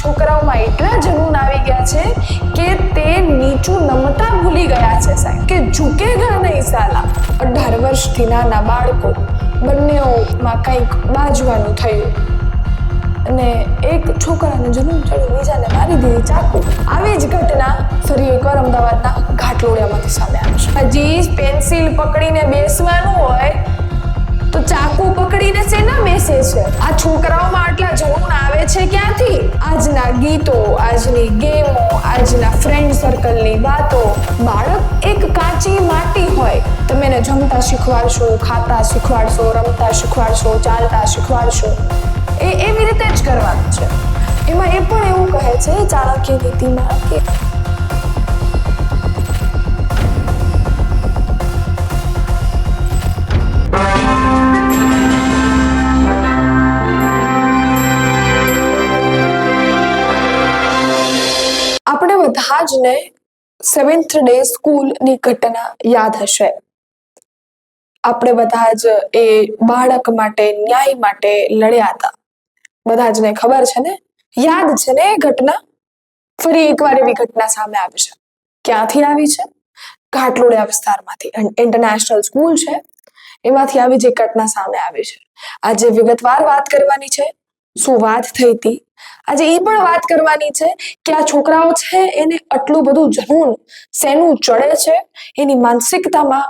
છોકરાઓમાં એટલા જનૂન આવી ગયા છે કે તે નીચું નમતા ભૂલી ગયા છે સાહેબ, કે ઝૂકેગા નહીં સાલા. 18 વર્ષથી નાના બાળકો બંનેઓમાં કંઈક બાજવાનું થયું અને એક છોકરાને જનૂન ચડ્યું, બીજાને મારી દીધી ચાકુ. આવી જ ઘટના ફરી એકવાર અમદાવાદના ઘાટલોડિયામાંથી સામે આવી છે. હજી પેન્સિલ પકડીને બેસવાનું હોય તો ચાકુ પકડીને શેના બેસે છે? આ છોકરાઓમાં આટલા જનૂન આવે છે ક્યાંથી? આજના ગીતો, આજની ગેમો, આજના ફ્રેન્ડ સર્કલની વાતો. બાળક એક કાચી માટી હોય, તમે એને જમતા શીખવાડશો, ખાતા શીખવાડશો, રમતા શીખવાડશો, ચાલતા શીખવાડશો, એવી રીતે જ કરવાનું છે. એમાં એ પણ એવું કહે છે ચાણક્ય નીતિમાં કે આપણે બધા જ ને 7th ડે સ્કૂલની ઘટના યાદ હશે. આપણે બધા જ એ બાળક માટે, ન્યાય માટે લડ્યા હતા. બધા જ ને ખબર છે ને, યાદ છે ને એ ઘટના? ફરી એકવાર એવી ઘટના સામે આવી છે. ક્યાંથી આવી છે? ઘાટલોડિયા વિસ્તારમાંથી. ઇન્ટરનેશનલ સ્કૂલ છે, એમાંથી આવી જે ઘટના સામે આવી છે. આજે વિગતવાર વાત કરવાની છે. શું વાત થઈ હતી? આજે એ પણ વાત કરવાની છે કે આ છોકરાઓ છે એને આટલું બધું જનૂન શેનું ચડે છે, એની માનસિકતામાં,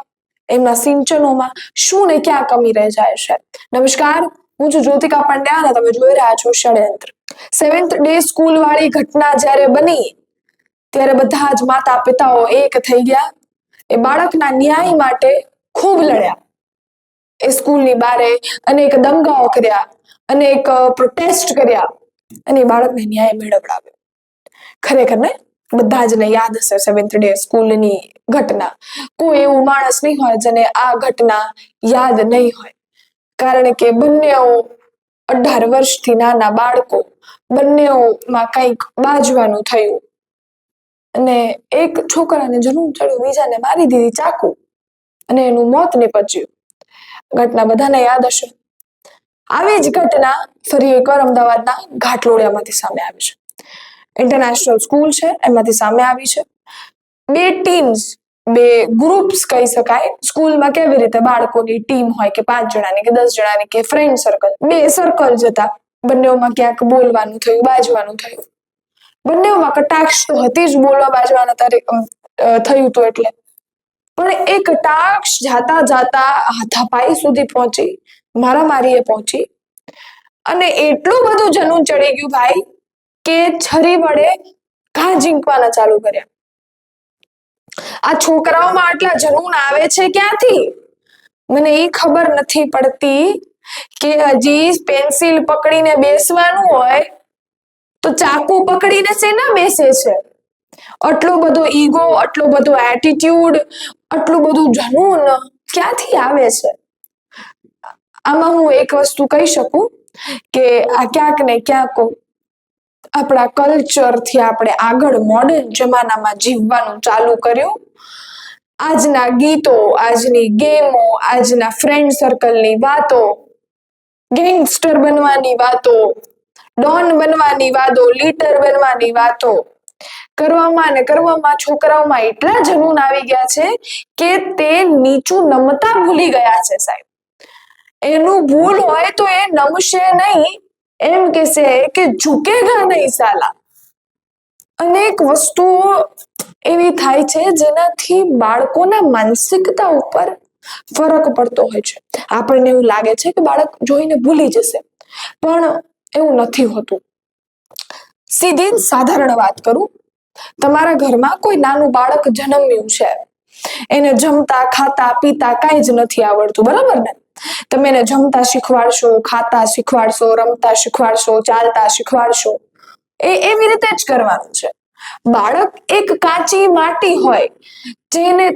એમના સિંચનોમાં શું ને ક્યાં કમી રહી જાય છે. નમસ્કાર, હું છું જ્યોતિકા પંડ્યા અને તમે જોઈ રહ્યા છો ષડયંત્ર. 7th ડે સ્કૂલ વાળી ઘટના જ્યારે બની ત્યારે બધા જ માતા પિતાઓ એક થઈ ગયા. એ બાળકના ન્યાય માટે ખૂબ લડ્યા. એ સ્કૂલની બારે અનેક દંગાઓ કર્યા, અનેક પ્રોટેસ્ટ કર્યા અને બાળકને ન્યાય મેળવડાવ્યો. ખરેખર ને બધા જ ને યાદ હશે 7th ડે સ્કૂલની ઘટના. કોઈ એવું માણસ નહીં હોય જેને આ ઘટના યાદ નહીં હોય. કારણ કે બંનેઓ 18 વર્ષથી નાના બાળકો બંનેઓમાં કંઈક બાજવાનું થયું અને એક છોકરાને જનૂન ચડ્યું, બીજાને મારી દીધી ચાકુ અને એનું મોત નીપજ્યું. ઘટના બધાને યાદ હશે. આવી જ ઘટના ફરી એકવાર અમદાવાદના ઘાટલોડિયામાંથી સામે આવી છે. ઇન્ટરનેશનલ સ્કૂલ છે, એમાંથી સામે આવી છે. બે ટીમ્સ, બે ગ્રુપ્સ કહી શકાય. સ્કૂલમાં કેવી રીતે બાળકોની ટીમ હોય કે 5 જણાની કે 10 જણાની કે ફ્રેન્ડ સર્કલ, બે સર્કલ જતા. બંનેઓમાં ક્યાંક બોલવાનું થયું, બાજવાનું થયું. બંનેઓમાં કટાક્ષ તો હતી જ, બોલવા બાજવાના થયું હતું એટલે. પણ એ કટાક્ષ જાતા જાતા હાથાપાઈ સુધી પહોંચી, મારામારીએ પહોંચી અને એટલું બધું જનૂન ચડી ગયું ભાઈ કે છરી વડે ઘા ઝીંકવાના ચાલુ કર્યા. આ છોકરાઓમાં આટલા જનૂન આવે છે ક્યાંથી? મને એ ખબર નથી પડતી કે હજી પેન્સિલ પકડીને બેસવાનું હોય તો ચાકુ પકડીને શેના બેસે છે? આટલો બધો ઈગો, આટલો બધો એટીટ્યુડ, આટલું બધું જનૂન ક્યાંથી આવે છે? આમાં હું એક વસ્તુ કહી શકું કે આ ક્યાંક ને ક્યાંક આપણા કલ્ચરથી આપણે આગળ મોડર્ન જમાનામાં જીવવાનું ચાલુ કર્યું. આજના ગીતો, આજની ગેમો, આજના ફ્રેન્ડ સર્કલની વાતો, ગેંગસ્ટર બનવાની વાતો, ડોન બનવાની વાતો, લીડર બનવાની વાતો કરવામાં ને કરવામાં છોકરાઓમાં એટલા જનૂન આવી ગયા છે કે તે નીચું નમતા ભૂલી ગયા છે સાહેબ. એનું ભૂલ હોય તો એ નમશે નહીં, એમ કહેશે કે ઝૂકેગા નહીં સાલા. અનેક વસ્તુઓ એવી થાય છે જેનાથી બાળકોના માનસિકતા ઉપર ફરક પડતો હોય છે. આપણને એવું લાગે છે કે બાળક જોઈને ભૂલી જશે, પણ એવું નથી હોતું. સીધી સાધારણ વાત કરું, તમારા ઘરમાં કોઈ નાનું બાળક જન્મ્યું છે, એને જમતા, ખાતા, પીતા કાંઈ જ નથી આવડતું, બરાબર ને? તમે એને જમતા શીખવાડશો, ખાતા શીખવાડશો, રમતા શીખવાડશો, ચાલતા શીખવાડશો, એવી રીતે જ કરવાનું છે. બાળક એક કાચી માટી હોય, જેને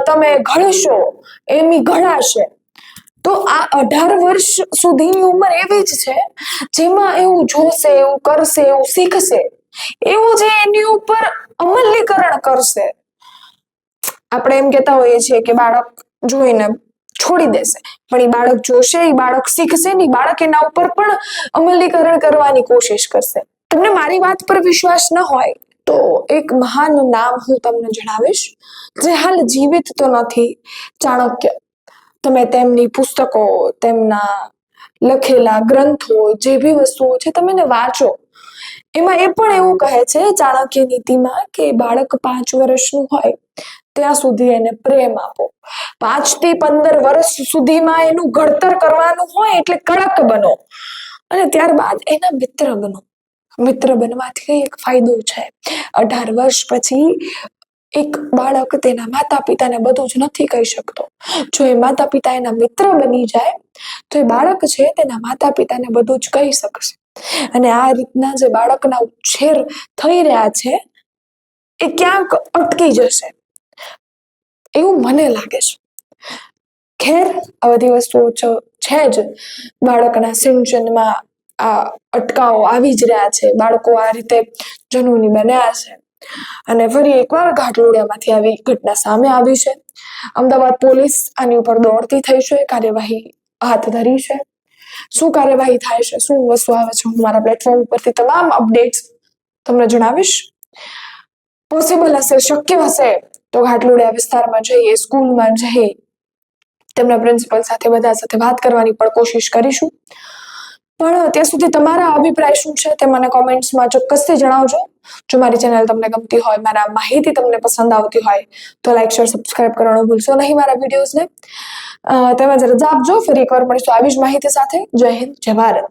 તમે ઘડશો એમી ઘડાશે. તો આ 18 વર્ષ સુધીની ઉંમર એવી જ છે જેમાં એવું જોશે, એવું કરશે, એવું શીખશે, એવું જે એની ઉપર અમલીકરણ કરશે. આપણે એમ કહેતા હોઈએ છીએ કે બાળક જોઈને છોડી દેશે, પણ એ બાળક જોશે, એ બાળક શીખશે ને, બાળક એના ઉપર પણ અમલીકરણ કરવાની કોશિશ કરશે. તમને મારી વાત પર વિશ્વાસ ન હોય તો એક મહાન નામ હું તમને જણાવીશ, જે હાલ જીવિત તો નથી, ચાણક્ય. તમે તેમની પુસ્તકો, તેમના લખેલા ગ્રંથો, જે બી વસ્તુઓ છે તમે એને વાંચો. એમાં એ પણ એવું કહે છે ચાણક્ય નીતિમાં કે બાળક 5 વર્ષનું હોય ત્યાં સુધી એને પ્રેમ આપો. 5 થી 15 વર્ષ સુધીમાં એનું ઘડતર કરવાનું હોય એટલે કડક બનો અને ત્યારબાદ એના મિત્ર બનો. મિત્ર બનવાથી એક ફાયદો છે. 18 વર્ષ પછી એક બાળક તેના માતા પિતાને બધું જ નથી કહી શકતો. જો એ માતા પિતા એના મિત્ર બની જાય તો એ બાળક છે તેના માતા પિતાને બધું જ કહી શકશે. અને આ રીતના જે બાળકના ઉછેર થઈ રહ્યા છે એ ક્યાંક અટકી જશે એવું મને લાગે છે. ખેર, આ બધી વસ્તુઓ છે જ. બાળકના સિંચનમાં આ અટકાવો આવી જ રહ્યા છે. બાળકો આ રીતે જનૂની બન્યા છે. અને ફરી એકવાર ઘાટલોડિયામાંથી આવી ઘટના સામે આવી છે. અમદાવાદ પોલીસ આની ઉપર દોડતી થઈ છે, કાર્યવાહી હાથ ધરી છે. શું કાર્યવાહી થાય છે, શું વસ્તુ આવે છે, હું મારા પ્લેટફોર્મ ઉપરથી તમામ અપડેટ્સ તમને જણાવીશ. પોસિબલ હશે, શક્ય હશે તો ઘાટલોડિયા વિસ્તારમાં જઈએ, સ્કૂલમાં જઈએ, તેમના પ્રિન્સિપલ સાથે બધા સાથે વાત કરવાની પણ કોશિશ કરીશું. પણ ત્યાં સુધી તમારા અભિપ્રાય શું છે તે મને કોમેન્ટ્સમાં ચોક્કસથી જણાવજો. જો મારી ચેનલ તમને ગમતી હોય, મારા માહિતી તમને પસંદ આવતી હોય તો લાઈક, શેર, સબસ્ક્રાઇબ કરવાનું ભૂલશો નહીં મારા વિડીયોઝને. તેમજ રજા આપજો. ફરી એકવાર મળીશું આવી જ માહિતી સાથે. જય હિન્દ, જય ભારત.